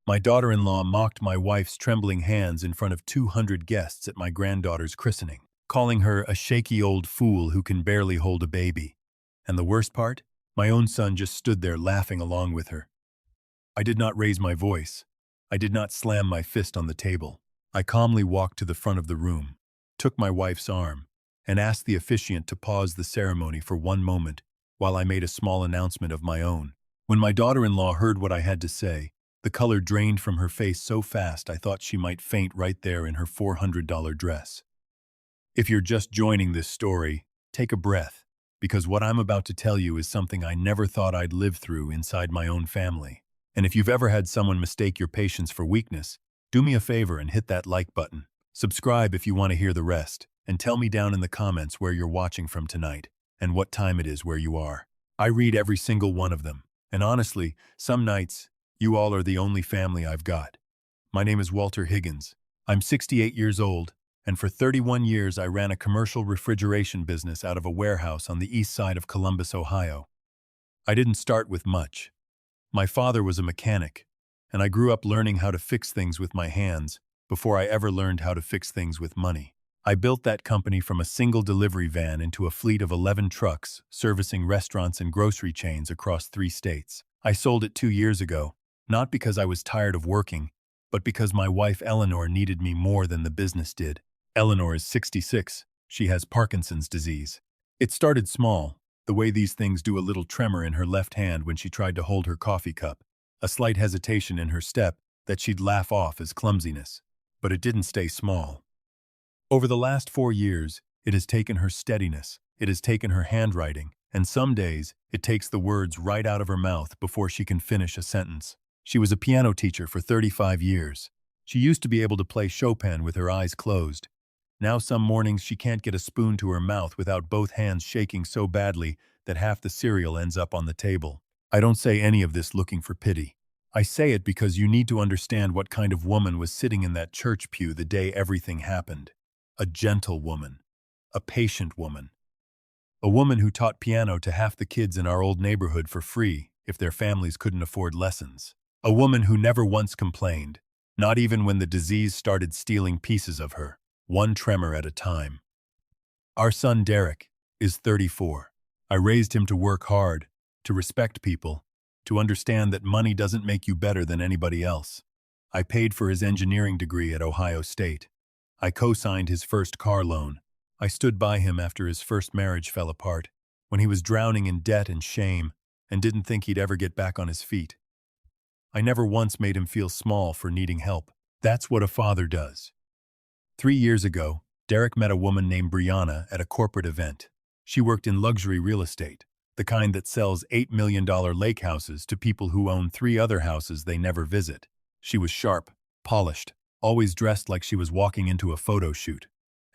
My daughter-in-law mocked my wife's trembling hands in front of 200 guests at my granddaughter's christening, calling her a shaky old fool who can barely hold a baby. And the worst part? My own son just stood there laughing along with her. I did not raise my voice. I did not slam my fist on the table. I calmly walked to the front of the room, took my wife's arm, and asked the officiant to pause the ceremony for one moment while I made a small announcement of my own. When my daughter-in-law heard what I had to say, the color drained from her face so fast I thought she might faint right there in her $400 dress. If you're just joining this story, take a breath, because what I'm about to tell you is something I never thought I'd live through inside my own family. And if you've ever had someone mistake your patience for weakness, do me a favor and hit that like button. Subscribe if you want to hear the rest, and tell me down in the comments where you're watching from tonight, and what time it is where you are. I read every single one of them, and honestly, some nights, you all are the only family I've got. My name is Walter Higgins. I'm 68 years old, and for 31 years I ran a commercial refrigeration business out of a warehouse on the east side of Columbus, Ohio. I didn't start with much. My father was a mechanic, and I grew up learning how to fix things with my hands before I ever learned how to fix things with money. I built that company from a single delivery van into a fleet of 11 trucks servicing restaurants and grocery chains across 3 states. I sold it 2 years ago, not because I was tired of working, but because my wife Eleanor needed me more than the business did. Eleanor is 66. She has Parkinson's disease. It started small, the way these things do, a little tremor in her left hand when she tried to hold her coffee cup, a slight hesitation in her step that she'd laugh off as clumsiness. But it didn't stay small. Over the last 4 years, it has taken her steadiness, it has taken her handwriting, and some days it takes the words right out of her mouth before she can finish a sentence. She was a piano teacher for 35 years. She used to be able to play Chopin with her eyes closed. Now some mornings she can't get a spoon to her mouth without both hands shaking so badly that half the cereal ends up on the table. I don't say any of this looking for pity. I say it because you need to understand what kind of woman was sitting in that church pew the day everything happened. A gentle woman. A patient woman. A woman who taught piano to half the kids in our old neighborhood for free if their families couldn't afford lessons. A woman who never once complained, not even when the disease started stealing pieces of her, one tremor at a time. Our son Derek is 34. I raised him to work hard, to respect people, to understand that money doesn't make you better than anybody else. I paid for his engineering degree at Ohio State. I co-signed his first car loan. I stood by him after his first marriage fell apart, when he was drowning in debt and shame and didn't think he'd ever get back on his feet. I never once made him feel small for needing help. That's what a father does. 3 years ago, Derek met a woman named Brianna at a corporate event. She worked in luxury real estate, the kind that sells $8 million lake houses to people who own 3 other houses they never visit. She was sharp, polished, always dressed like she was walking into a photo shoot.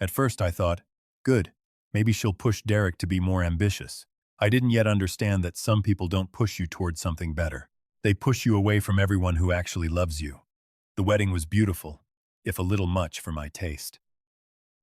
At first I thought, good, maybe she'll push Derek to be more ambitious. I didn't yet understand that some people don't push you towards something better. They push you away from everyone who actually loves you. The wedding was beautiful, if a little much for my taste.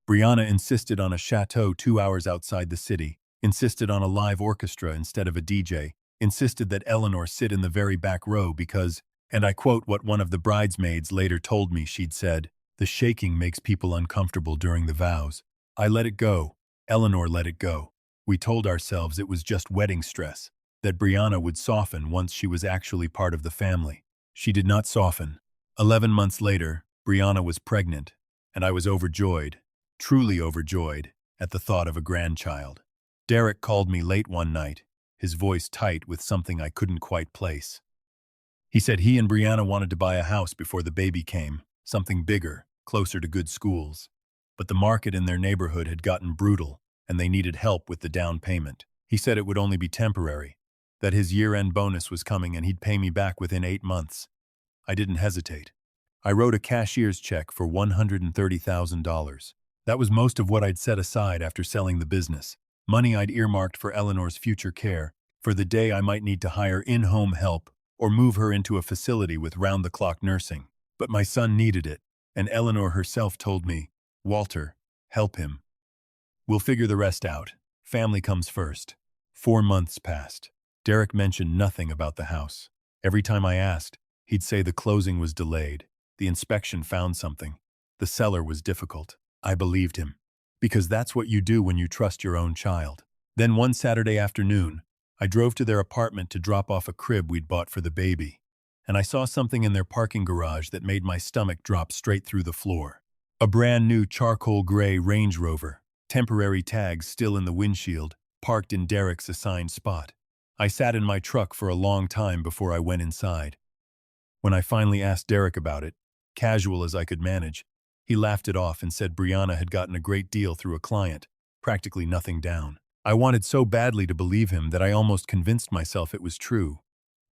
Brianna insisted on a chateau 2 hours outside the city, insisted on a live orchestra instead of a DJ, insisted that Eleanor sit in the very back row because, and I quote what one of the bridesmaids later told me she'd said, "The shaking makes people uncomfortable during the vows." I let it go. Eleanor let it go. We told ourselves it was just wedding stress, that Brianna would soften once she was actually part of the family. She did not soften. 11 months later, Brianna was pregnant, and I was overjoyed, truly overjoyed, at the thought of a grandchild. Derek called me late one night, his voice tight with something I couldn't quite place. He said he and Brianna wanted to buy a house before the baby came, something bigger, closer to good schools. But the market in their neighborhood had gotten brutal, and they needed help with the down payment. He said it would only be temporary, that his year-end bonus was coming and he'd pay me back within 8 months. I didn't hesitate. I wrote a cashier's check for $130,000. That was most of what I'd set aside after selling the business. Money I'd earmarked for Eleanor's future care, for the day I might need to hire in-home help or move her into a facility with round-the-clock nursing. But my son needed it, and Eleanor herself told me, "Walter, help him. We'll figure the rest out. Family comes first." 4 months passed. Derek mentioned nothing about the house. Every time I asked, He'd say the closing was delayed, the inspection found something, the seller was difficult. I believed him. Because that's what you do when you trust your own child. Then one Saturday afternoon, I drove to their apartment to drop off a crib we'd bought for the baby, and I saw something in their parking garage that made my stomach drop straight through the floor. A brand new charcoal gray Range Rover, temporary tags still in the windshield, parked in Derek's assigned spot. I sat in my truck for a long time before I went inside. When I finally asked Derek about it, casual as I could manage, he laughed it off and said Brianna had gotten a great deal through a client, practically nothing down. I wanted so badly to believe him that I almost convinced myself it was true.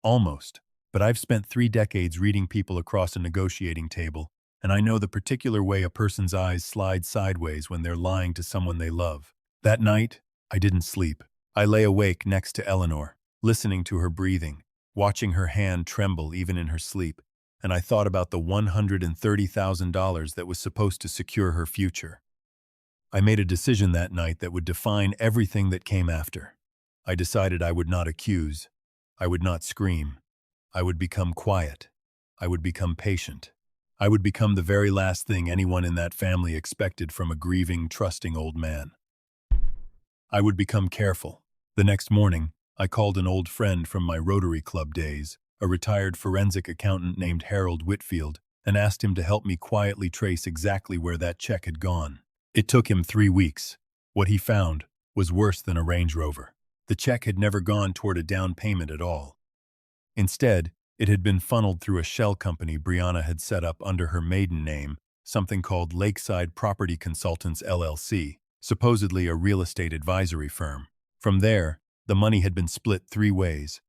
Almost. But I've spent 3 decades reading people across a negotiating table, and I know the particular way a person's eyes slide sideways when they're lying to someone they love. That night, I didn't sleep. I lay awake next to Eleanor, listening to her breathing, watching her hand tremble even in her sleep, and I thought about the $130,000 that was supposed to secure her future. I made a decision that night that would define everything that came after. I decided I would not accuse. I would not scream. I would become quiet. I would become patient. I would become the very last thing anyone in that family expected from a grieving, trusting old man. I would become careful. The next morning, I called an old friend from my Rotary Club days, a retired forensic accountant named Harold Whitfield, and asked him to help me quietly trace exactly where that check had gone. It took him 3 weeks. What he found was worse than a Range Rover. The check had never gone toward a down payment at all. Instead, it had been funneled through a shell company Brianna had set up under her maiden name, something called Lakeside Property Consultants LLC, supposedly a real estate advisory firm. From there, the money had been split 3 ways: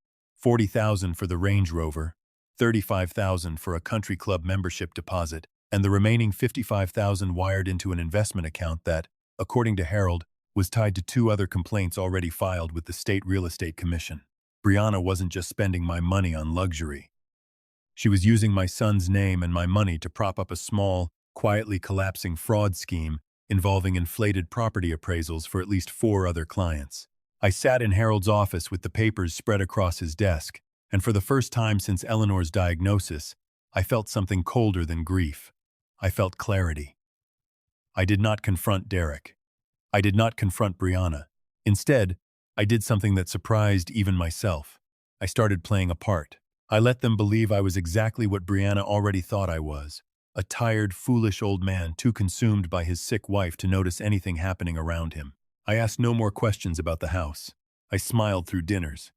$40,000 for the Range Rover, $35,000 for a country club membership deposit, and the remaining $55,000 wired into an investment account that, according to Harold, was tied to 2 other complaints already filed with the State Real Estate Commission. Brianna wasn't just spending my money on luxury. She was using my son's name and my money to prop up a small, quietly collapsing fraud scheme involving inflated property appraisals for at least 4 other clients. I sat in Harold's office with the papers spread across his desk, and for the first time since Eleanor's diagnosis, I felt something colder than grief. I felt clarity. I did not confront Derek. I did not confront Brianna. Instead, I did something that surprised even myself. I started playing a part. I let them believe I was exactly what Brianna already thought I was: a tired, foolish old man too consumed by his sick wife to notice anything happening around him. I asked no more questions about the house. I smiled through dinners.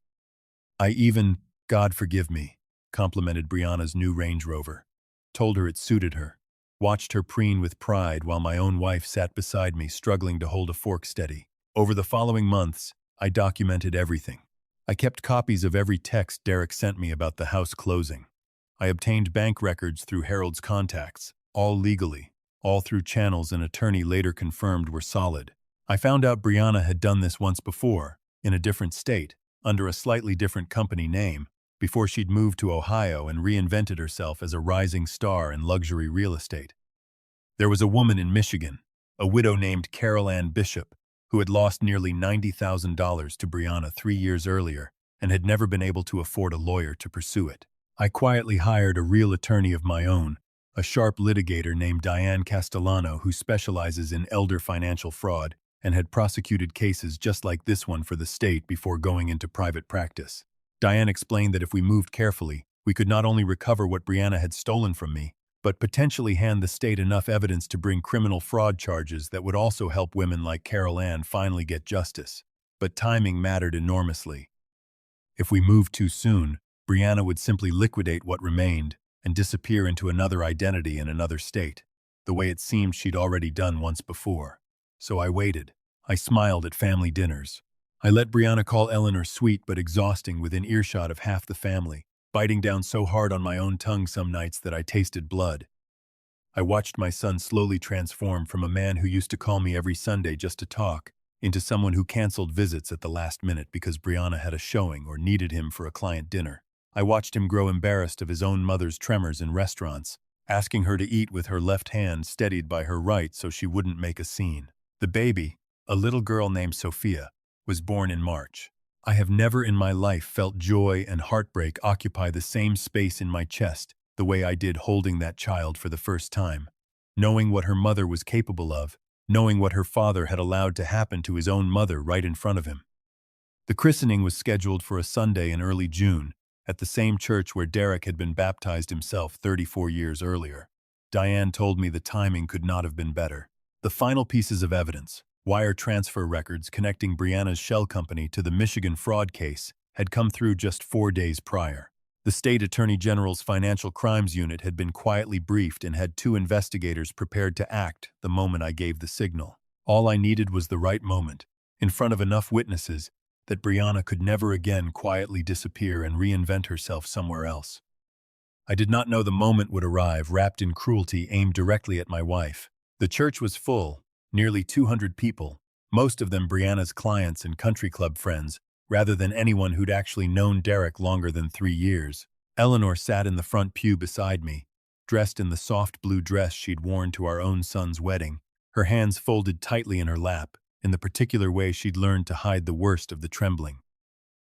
I even, God forgive me, complimented Brianna's new Range Rover, told her it suited her, watched her preen with pride while my own wife sat beside me struggling to hold a fork steady. Over the following months, I documented everything. I kept copies of every text Derek sent me about the house closing. I obtained bank records through Harold's contacts, all legally, all through channels an attorney later confirmed were solid. I found out Brianna had done this once before, in a different state, under a slightly different company name, before she'd moved to Ohio and reinvented herself as a rising star in luxury real estate. There was a woman in Michigan, a widow named Carol Ann Bishop, who had lost nearly $90,000 to Brianna 3 years earlier and had never been able to afford a lawyer to pursue it. I quietly hired a real attorney of my own, a sharp litigator named Diane Castellano who specializes in elder financial fraud and had prosecuted cases just like this one for the state before going into private practice. Diane explained that if we moved carefully, we could not only recover what Brianna had stolen from me, but potentially hand the state enough evidence to bring criminal fraud charges that would also help women like Carol Ann finally get justice. But timing mattered enormously. If we moved too soon, Brianna would simply liquidate what remained and disappear into another identity in another state, the way it seemed she'd already done once before. So I waited. I smiled at family dinners. I let Brianna call Eleanor sweet but exhausting within earshot of half the family, biting down so hard on my own tongue some nights that I tasted blood. I watched my son slowly transform from a man who used to call me every Sunday just to talk, into someone who canceled visits at the last minute because Brianna had a showing or needed him for a client dinner. I watched him grow embarrassed of his own mother's tremors in restaurants, asking her to eat with her left hand steadied by her right so she wouldn't make a scene. The baby, a little girl named Sophia, was born in March. I have never in my life felt joy and heartbreak occupy the same space in my chest the way I did holding that child for the first time, knowing what her mother was capable of, knowing what her father had allowed to happen to his own mother right in front of him. The christening was scheduled for a Sunday in early June, at the same church where Derek had been baptized himself 34 years earlier. Diane told me the timing could not have been better. The final pieces of evidence, wire transfer records connecting Brianna's shell company to the Michigan fraud case, had come through just 4 days prior. The state attorney general's financial crimes unit had been quietly briefed and had 2 investigators prepared to act the moment I gave the signal. All I needed was the right moment, in front of enough witnesses, that Brianna could never again quietly disappear and reinvent herself somewhere else. I did not know the moment would arrive, wrapped in cruelty aimed directly at my wife. The church was full, nearly 200 people, most of them Brianna's clients and country club friends, rather than anyone who'd actually known Derek longer than 3 years. Eleanor sat in the front pew beside me, dressed in the soft blue dress she'd worn to our own son's wedding, her hands folded tightly in her lap, in the particular way she'd learned to hide the worst of the trembling.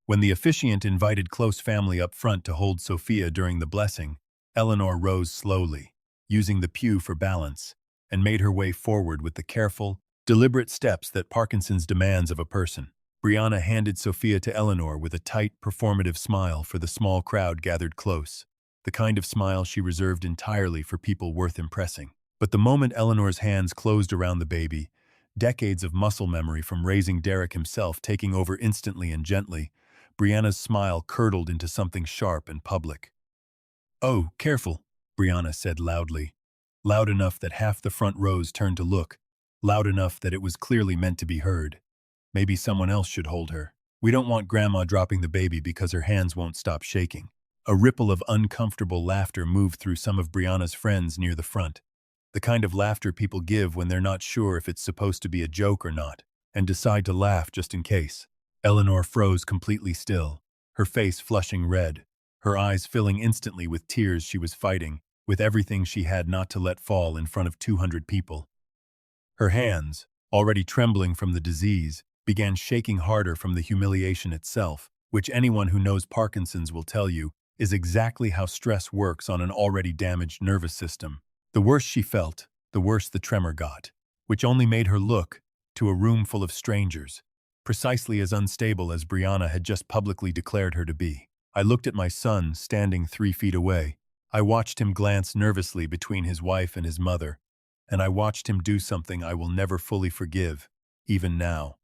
When the officiant invited close family up front to hold Sophia during the blessing, Eleanor rose slowly, using the pew for balance, and made her way forward with the careful, deliberate steps that Parkinson's demands of a person. Brianna handed Sophia to Eleanor with a tight, performative smile for the small crowd gathered close, the kind of smile she reserved entirely for people worth impressing. But the moment Eleanor's hands closed around the baby, decades of muscle memory from raising Derek himself taking over instantly and gently, Brianna's smile curdled into something sharp and public. "Oh, careful," Brianna said loudly, loud enough that half the front rows turned to look, loud enough that it was clearly meant to be heard. Maybe someone else should hold her. We don't want Grandma dropping the baby because her hands won't stop shaking. A ripple of uncomfortable laughter moved through some of Brianna's friends near the front, the kind of laughter people give when they're not sure if it's supposed to be a joke or not, and decide to laugh just in case. Eleanor froze completely still, her face flushing red, her eyes filling instantly with tears she was fighting, with everything she had not to let fall in front of 200 people. Her hands, already trembling from the disease, began shaking harder from the humiliation itself, which anyone who knows Parkinson's will tell you is exactly how stress works on an already damaged nervous system. The worse she felt, the worse the tremor got, which only made her look, to a room full of strangers, precisely as unstable as Brianna had just publicly declared her to be. I looked at my son, standing 3 feet away. I watched him glance nervously between his wife and his mother, and I watched him do something I will never fully forgive, even now.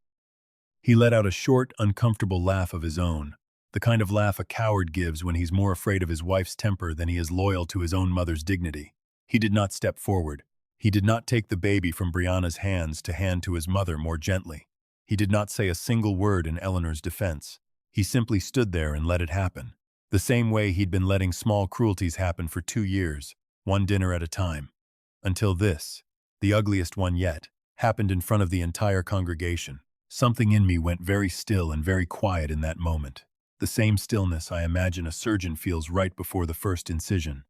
He let out a short, uncomfortable laugh of his own, the kind of laugh a coward gives when he's more afraid of his wife's temper than he is loyal to his own mother's dignity. He did not step forward. He did not take the baby from Brianna's hands to hand to his mother more gently. He did not say a single word in Eleanor's defense. He simply stood there and let it happen, the same way he'd been letting small cruelties happen for 2 years, one dinner at a time. Until this, the ugliest one yet, happened in front of the entire congregation. Something in me went very still and very quiet in that moment, the same stillness I imagine a surgeon feels right before the first incision.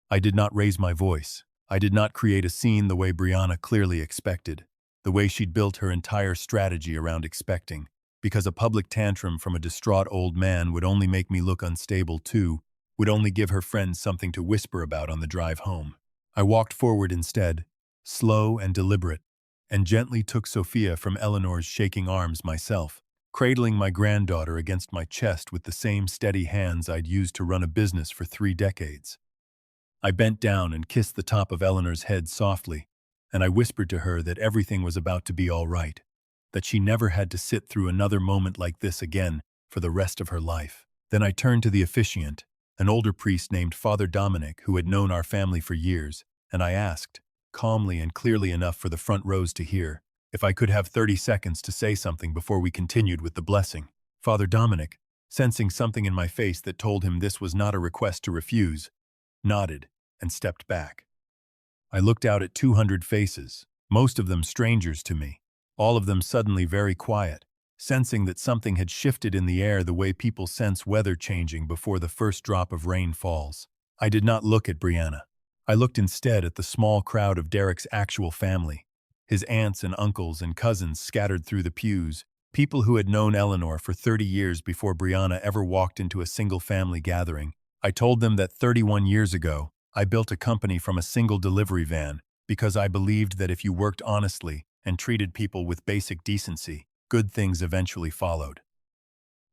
I did not raise my voice. I did not create a scene the way Brianna clearly expected, the way she'd built her entire strategy around expecting, because a public tantrum from a distraught old man would only make me look unstable too, would only give her friends something to whisper about on the drive home. I walked forward instead, slow and deliberate, and gently took Sophia from Eleanor's shaking arms myself, cradling my granddaughter against my chest with the same steady hands I'd used to run a business for 3 decades. I bent down and kissed the top of Eleanor's head softly, and I whispered to her that everything was about to be all right, that she never had to sit through another moment like this again for the rest of her life. Then I turned to the officiant, an older priest named Father Dominic who had known our family for years, and I asked, calmly and clearly enough for the front rows to hear, if I could have 30 seconds to say something before we continued with the blessing. Father Dominic, sensing something in my face that told him this was not a request to refuse, nodded and stepped back. I looked out at 200 faces, most of them strangers to me, all of them suddenly very quiet, sensing that something had shifted in the air the way people sense weather changing before the first drop of rain falls. I did not look at Brianna. I looked instead at the small crowd of Derek's actual family, his aunts and uncles and cousins scattered through the pews, People who had known Eleanor for 30 years before Brianna ever walked into a single family gathering. I told them that 31 years ago, I built a company from a single delivery van because I believed that if you worked honestly and treated people with basic decency, good things eventually followed.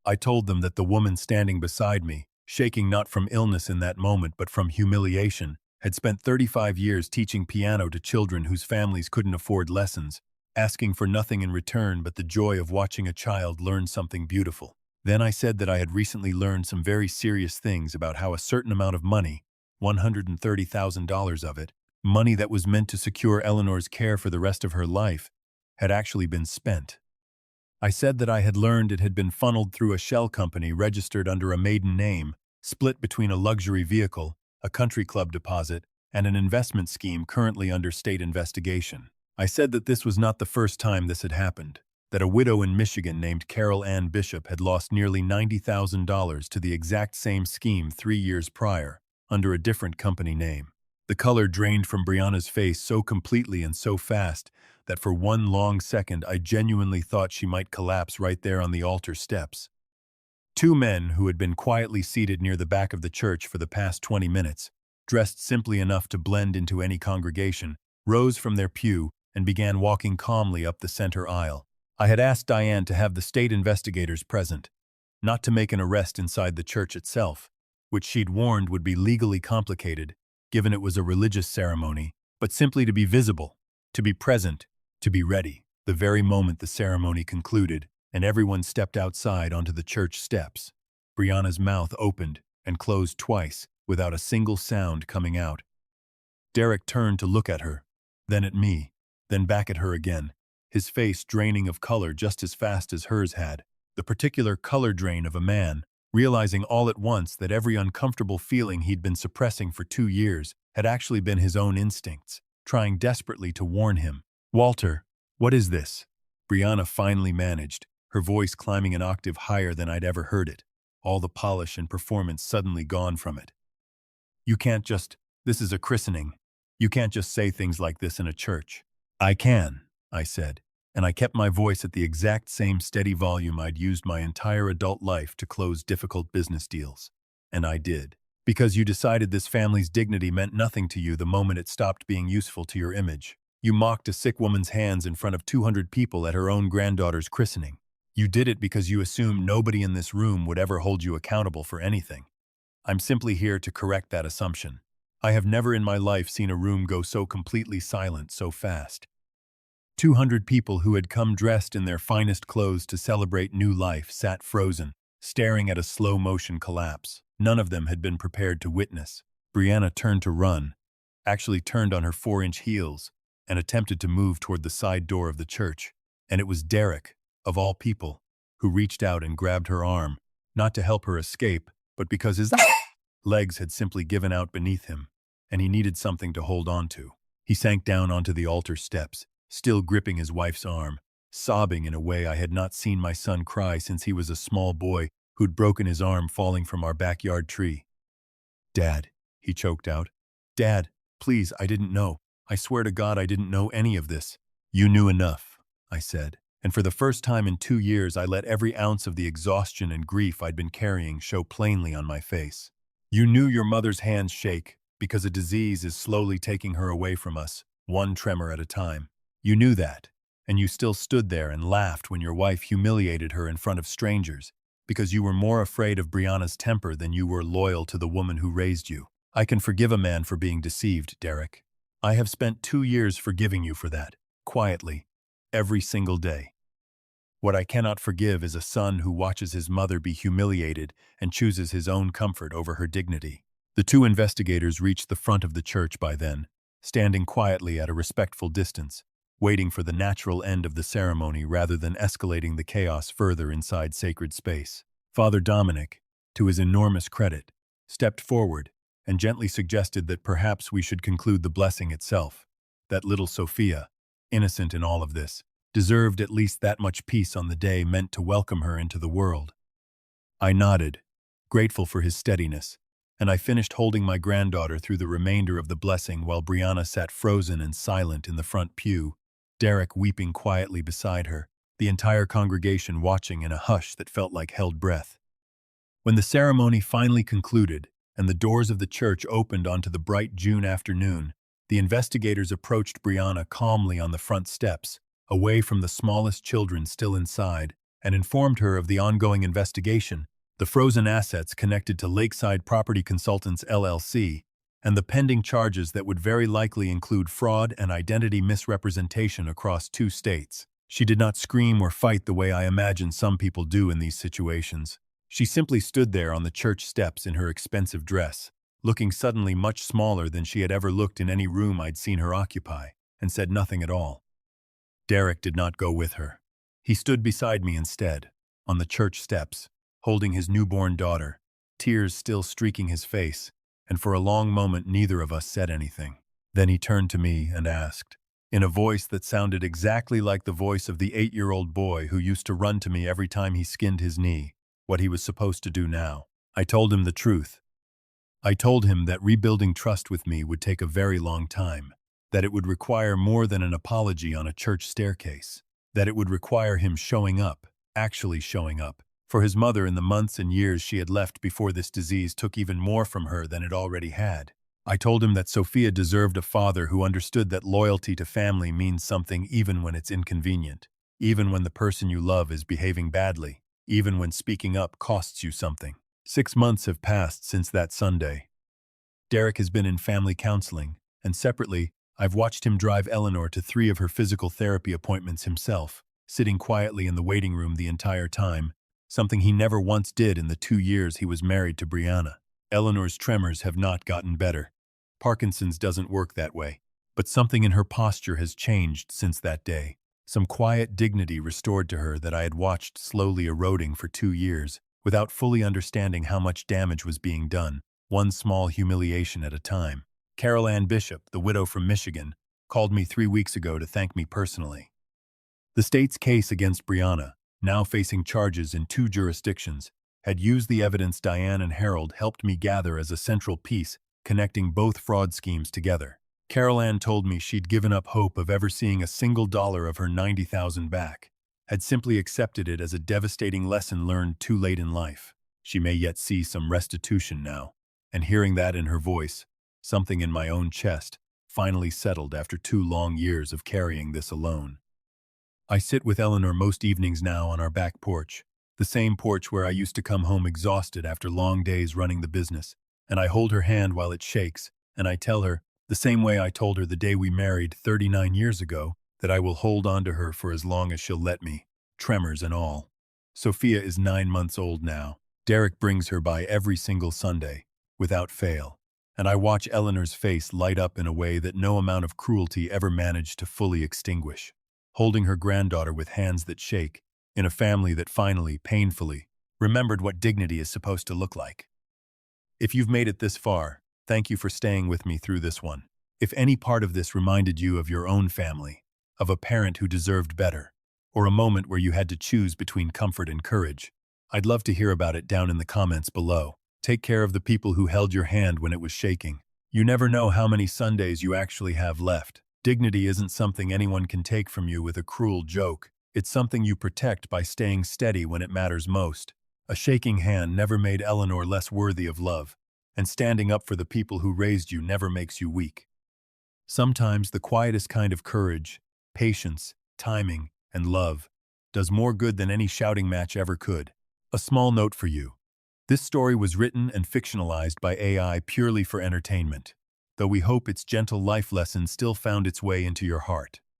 I told them that the woman standing beside me, shaking not from illness in that moment but from humiliation, had spent 35 years teaching piano to children whose families couldn't afford lessons, asking for nothing in return but the joy of watching a child learn something beautiful. Then I said that I had recently learned some very serious things about how a certain amount of money, $130,000 of it, money that was meant to secure Eleanor's care for the rest of her life, had actually been spent. I said that I had learned it had been funneled through a shell company registered under a maiden name, split between a luxury vehicle, a country club deposit, and an investment scheme currently under state investigation. I said that this was not the first time this had happened, that a widow in Michigan named Carol Ann Bishop had lost nearly $90,000 to the exact same scheme 3 years prior, under a different company name. The color drained from Brianna's face so completely and so fast that for one long second I genuinely thought she might collapse right there on the altar steps. Two men who had been quietly seated near the back of the church for the past 20 minutes, dressed simply enough to blend into any congregation, rose from their pew and began walking calmly up the center aisle. I had asked Diane to have the state investigators present, not to make an arrest inside the church itself, which she'd warned would be legally complicated, given it was a religious ceremony, but simply to be visible, to be present, to be ready. The very moment the ceremony concluded, and everyone stepped outside onto the church steps, Brianna's mouth opened and closed twice, without a single sound coming out. Derek turned to look at her, then at me, then back at her again, his face draining of color just as fast as hers had, the particular color drain of a man, realizing all at once that every uncomfortable feeling he'd been suppressing for 2 years had actually been his own instincts, trying desperately to warn him. "Walter, what is this?" Brianna finally managed, her voice climbing an octave higher than I'd ever heard it, all the polish and performance suddenly gone from it. "You can't just, this is a christening. You can't just say things like this in a church." "I can," I said, and I kept my voice at the exact same steady volume I'd used my entire adult life to close difficult business deals. And I did. "Because you decided this family's dignity meant nothing to you the moment it stopped being useful to your image. You mocked a sick woman's hands in front of 200 people at her own granddaughter's christening. You did it because you assumed nobody in this room would ever hold you accountable for anything. I'm simply here to correct that assumption. I have never in my life seen a room go so completely silent so fast. 200 people who had come dressed in their finest clothes to celebrate new life sat frozen, staring at a slow-motion collapse. None of them had been prepared to witness. Brianna turned to run, actually turned on her 4-inch heels, and attempted to move toward the side door of the church. And it was Derek, of all people, who reached out and grabbed her arm, not to help her escape, but because his legs had simply given out beneath him, and he needed something to hold on to. He sank down onto the altar steps, still gripping his wife's arm, sobbing in a way I had not seen my son cry since he was a small boy who'd broken his arm falling from our backyard tree. "Dad," he choked out. "Dad, please, I didn't know. I swear to God I didn't know any of this." "You knew enough," I said, and for the first time in 2 years I let every ounce of the exhaustion and grief I'd been carrying show plainly on my face. "You knew your mother's hands shake because a disease is slowly taking her away from us, one tremor at a time. You knew that, and you still stood there and laughed when your wife humiliated her in front of strangers, because you were more afraid of Brianna's temper than you were loyal to the woman who raised you. I can forgive a man for being deceived, Derek. I have spent 2 years forgiving you for that, quietly, every single day. What I cannot forgive is a son who watches his mother be humiliated and chooses his own comfort over her dignity." The 2 investigators reached the front of the church by then, standing quietly at a respectful distance, waiting for the natural end of the ceremony rather than escalating the chaos further inside sacred space. Father Dominic, to his enormous credit, stepped forward and gently suggested that perhaps we should conclude the blessing itself, that little Sophia, innocent in all of this, deserved at least that much peace on the day meant to welcome her into the world. I nodded, grateful for his steadiness, and I finished holding my granddaughter through the remainder of the blessing while Brianna sat frozen and silent in the front pew, Derek weeping quietly beside her, the entire congregation watching in a hush that felt like held breath. When the ceremony finally concluded and the doors of the church opened onto the bright June afternoon, the investigators approached Brianna calmly on the front steps, away from the smallest children still inside, and informed her of the ongoing investigation, the frozen assets connected to Lakeside Property Consultants LLC, and the pending charges that would very likely include fraud and identity misrepresentation across 2 states. She did not scream or fight the way I imagine some people do in these situations. She simply stood there on the church steps in her expensive dress, looking suddenly much smaller than she had ever looked in any room I'd seen her occupy, and said nothing at all. Derek did not go with her. He stood beside me instead, on the church steps, holding his newborn daughter, tears still streaking his face, and for a long moment neither of us said anything. Then he turned to me and asked, in a voice that sounded exactly like the voice of the 8-year-old boy who used to run to me every time he skinned his knee, what he was supposed to do now. I told him the truth. I told him that rebuilding trust with me would take a very long time, that it would require more than an apology on a church staircase, that it would require him showing up, actually showing up, for his mother in the months and years she had left before this disease took even more from her than it already had. I told him that Sophia deserved a father who understood that loyalty to family means something even when it's inconvenient, even when the person you love is behaving badly, even when speaking up costs you something. 6 months have passed since that Sunday. Derek has been in family counseling, and separately, I've watched him drive Eleanor to 3 of her physical therapy appointments himself, sitting quietly in the waiting room the entire time, something he never once did in the 2 years he was married to Brianna. Eleanor's tremors have not gotten better. Parkinson's doesn't work that way, but something in her posture has changed since that day. Some quiet dignity restored to her that I had watched slowly eroding for 2 years, without fully understanding how much damage was being done, one small humiliation at a time. Carol Ann Bishop, the widow from Michigan, called me 3 weeks ago to thank me personally. The state's case against Brianna, now facing charges in 2 jurisdictions, had used the evidence Diane and Harold helped me gather as a central piece, connecting both fraud schemes together. Carol Ann told me she'd given up hope of ever seeing a single dollar of her $90,000 back, had simply accepted it as a devastating lesson learned too late in life. She may yet see some restitution now, and hearing that in her voice, something in my own chest finally settled after 2 long years of carrying this alone. I sit with Eleanor most evenings now on our back porch, the same porch where I used to come home exhausted after long days running the business, and I hold her hand while it shakes, and I tell her, the same way I told her the day we married 39 years ago, that I will hold on to her for as long as she'll let me, tremors and all. Sophia is 9 months old now. Derek brings her by every single Sunday, without fail, and I watch Eleanor's face light up in a way that no amount of cruelty ever managed to fully extinguish, holding her granddaughter with hands that shake, in a family that finally, painfully, remembered what dignity is supposed to look like. If you've made it this far, thank you for staying with me through this one. If any part of this reminded you of your own family, of a parent who deserved better, or a moment where you had to choose between comfort and courage, I'd love to hear about it down in the comments below. Take care of the people who held your hand when it was shaking. You never know how many Sundays you actually have left. Dignity isn't something anyone can take from you with a cruel joke. It's something you protect by staying steady when it matters most. A shaking hand never made Eleanor less worthy of love, and standing up for the people who raised you never makes you weak. Sometimes the quietest kind of courage, patience, timing, and love does more good than any shouting match ever could. A small note for you. This story was written and fictionalized by AI purely for entertainment, though we hope its gentle life lesson still found its way into your heart.